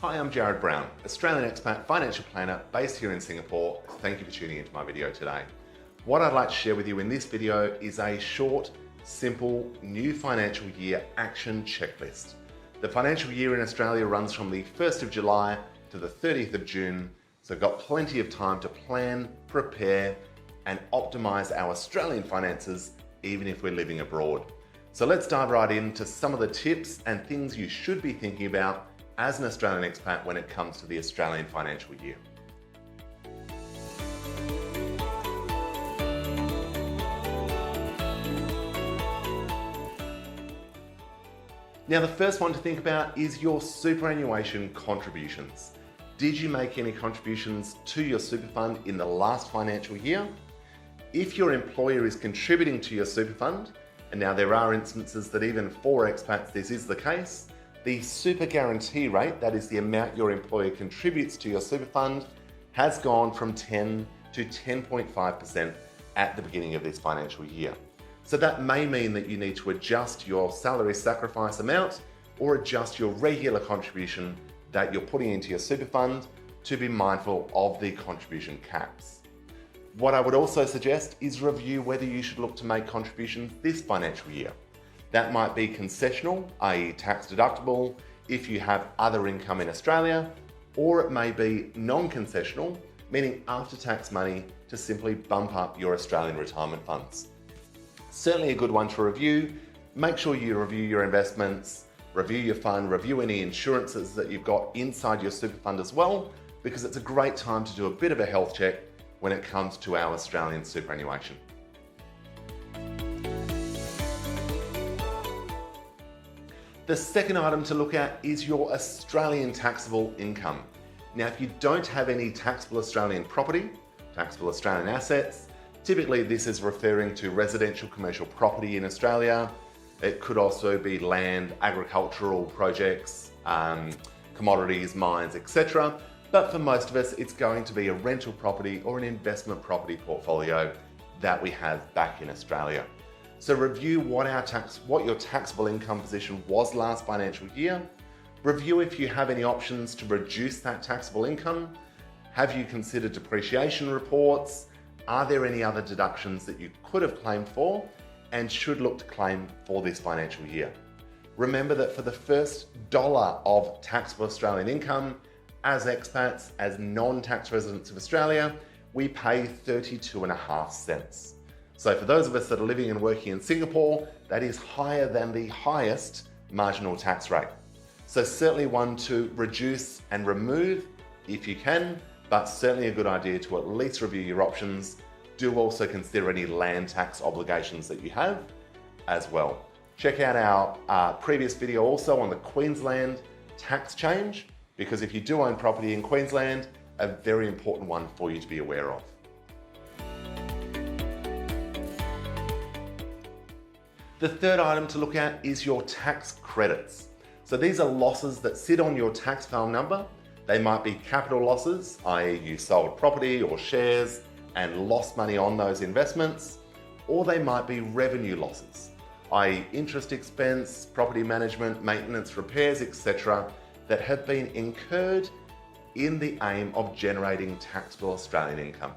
Hi, I'm Jarrad Brown, Australian expat financial planner based here in Singapore. Thank you for tuning into my video today. What I'd like to share with you in this video is a short, simple, new financial year action checklist. The financial year in Australia runs from the 1st of July to the 30th of June, so I've got plenty of time to plan, prepare, and optimize our Australian finances, even if we're living abroad. So let's dive right into some of the tips and things you should be thinking about as an Australian expat when it comes to the Australian financial year. Now, the first one to think about is your superannuation contributions. Did you make any contributions to your super fund in the last financial year? If your employer is contributing to your super fund, and now there are instances that even for expats this is the case, the super guarantee rate, that is the amount your employer contributes to your super fund, has gone from 10 to 10.5% at the beginning of this financial year. So that may mean that you need to adjust your salary sacrifice amount or adjust your regular contribution that you're putting into your super fund to be mindful of the contribution caps. What I would also suggest is review whether you should look to make contributions this financial year. That might be concessional, i.e. tax deductible, if you have other income in Australia, or it may be non-concessional, meaning after-tax money to simply bump up your Australian retirement funds. Certainly a good one to review. Make sure you review your investments, review your fund, review any insurances that you've got inside your super fund as well, because it's a great time to do a bit of a health check when it comes to our Australian superannuation. The second item to look at is your Australian taxable income. Now, if you don't have any taxable Australian property, taxable Australian assets, typically this is referring to residential commercial property in Australia. It could also be land, agricultural projects, commodities, mines, etc. But for most of us, it's going to be a rental property or an investment property portfolio that we have back in Australia. So review what your taxable income position was last financial year. Review if you have any options to reduce that taxable income. Have you considered depreciation reports? Are there any other deductions that you could have claimed for and should look to claim for this financial year? Remember that for the first dollar of taxable Australian income, as expats, as non-tax residents of Australia, we pay 32.5 cents. So for those of us that are living and working in Singapore, that is higher than the highest marginal tax rate. So certainly one to reduce and remove if you can, but certainly a good idea to at least review your options. Do also consider any land tax obligations that you have as well. Check out our previous video also on the Queensland tax change, because if you do own property in Queensland, a very important one for you to be aware of. The third item to look at is your tax credits. So these are losses that sit on your tax file number. They might be capital losses, i.e. you sold property or shares and lost money on those investments, or they might be revenue losses, i.e. interest expense, property management, maintenance, repairs, etc. that have been incurred in the aim of generating taxable Australian income.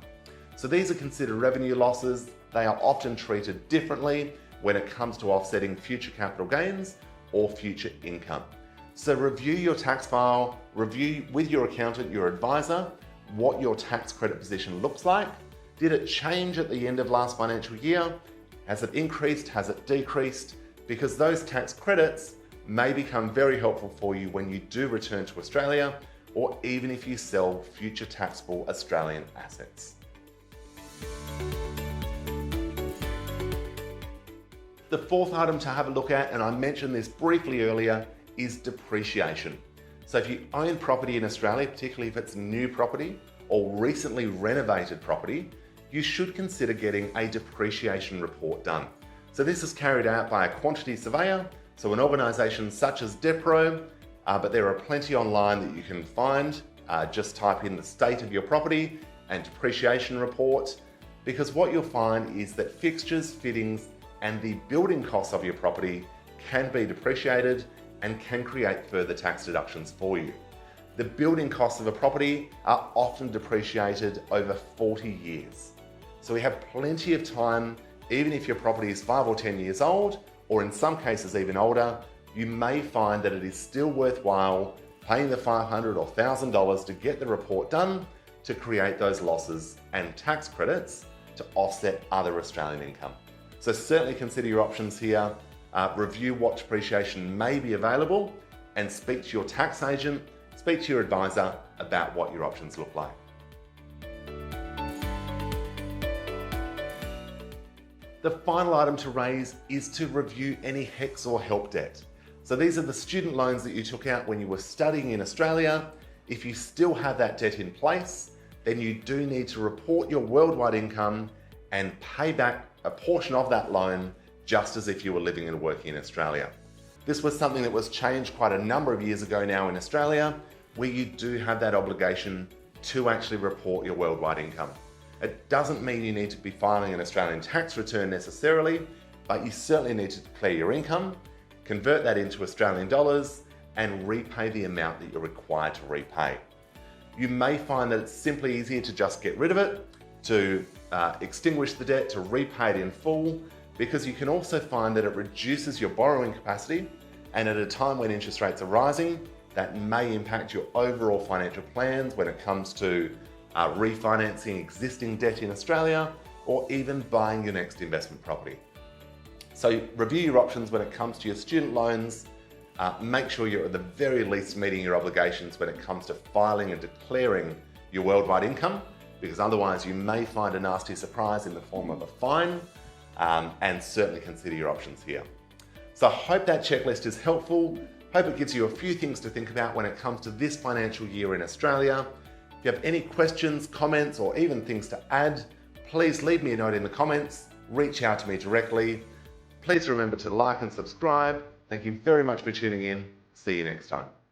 So these are considered revenue losses. They are often treated differently when it comes to offsetting future capital gains or future income. So review your tax file, review with your accountant, your advisor, what your tax credit position looks like. Did it change at the end of last financial year? Has it increased? Has it decreased? Because those tax credits may become very helpful for you when you do return to Australia, or even if you sell future taxable Australian assets. The fourth item to have a look at, and I mentioned this briefly earlier, is depreciation. So if you own property in Australia, particularly if it's new property or recently renovated property, you should consider getting a depreciation report done. So this is carried out by a quantity surveyor, so an organisation such as Depro, but there are plenty online that you can find. Just type in the state of your property and depreciation report, because what you'll find is that fixtures, fittings, and the building costs of your property can be depreciated and can create further tax deductions for you. The building costs of a property are often depreciated over 40 years. So we have plenty of time, even if your property is 5 or 10 years old, or in some cases even older, you may find that it is still worthwhile paying the $500 or $1,000 to get the report done to create those losses and tax credits to offset other Australian income. So certainly consider your options here, review what depreciation may be available, and speak to your tax agent, speak to your advisor about what your options look like. The final item to raise is to review any HECS or HELP debt. So these are the student loans that you took out when you were studying in Australia. If you still have that debt in place, then you do need to report your worldwide income and pay back a portion of that loan just as if you were living and working in Australia. This was something that was changed quite a number of years ago now in Australia, where you do have that obligation to actually report your worldwide income. It doesn't mean you need to be filing an Australian tax return necessarily, but you certainly need to declare your income, convert that into Australian dollars, and repay the amount that you're required to repay. You may find that it's simply easier to just get rid of it, to extinguish the debt, to repay it in full, because you can also find that it reduces your borrowing capacity, and at a time when interest rates are rising, that may impact your overall financial plans when it comes to refinancing existing debt in Australia, or even buying your next investment property. So review your options when it comes to your student loans. Make sure you're at the very least meeting your obligations when it comes to filing and declaring your worldwide income, because otherwise you may find a nasty surprise in the form of a fine, and certainly consider your options here. So I hope that checklist is helpful. Hope it gives you a few things to think about when it comes to this financial year in Australia. If you have any questions, comments, or even things to add, please leave me a note in the comments, reach out to me directly. Please remember to like and subscribe. Thank you very much for tuning in. See you next time.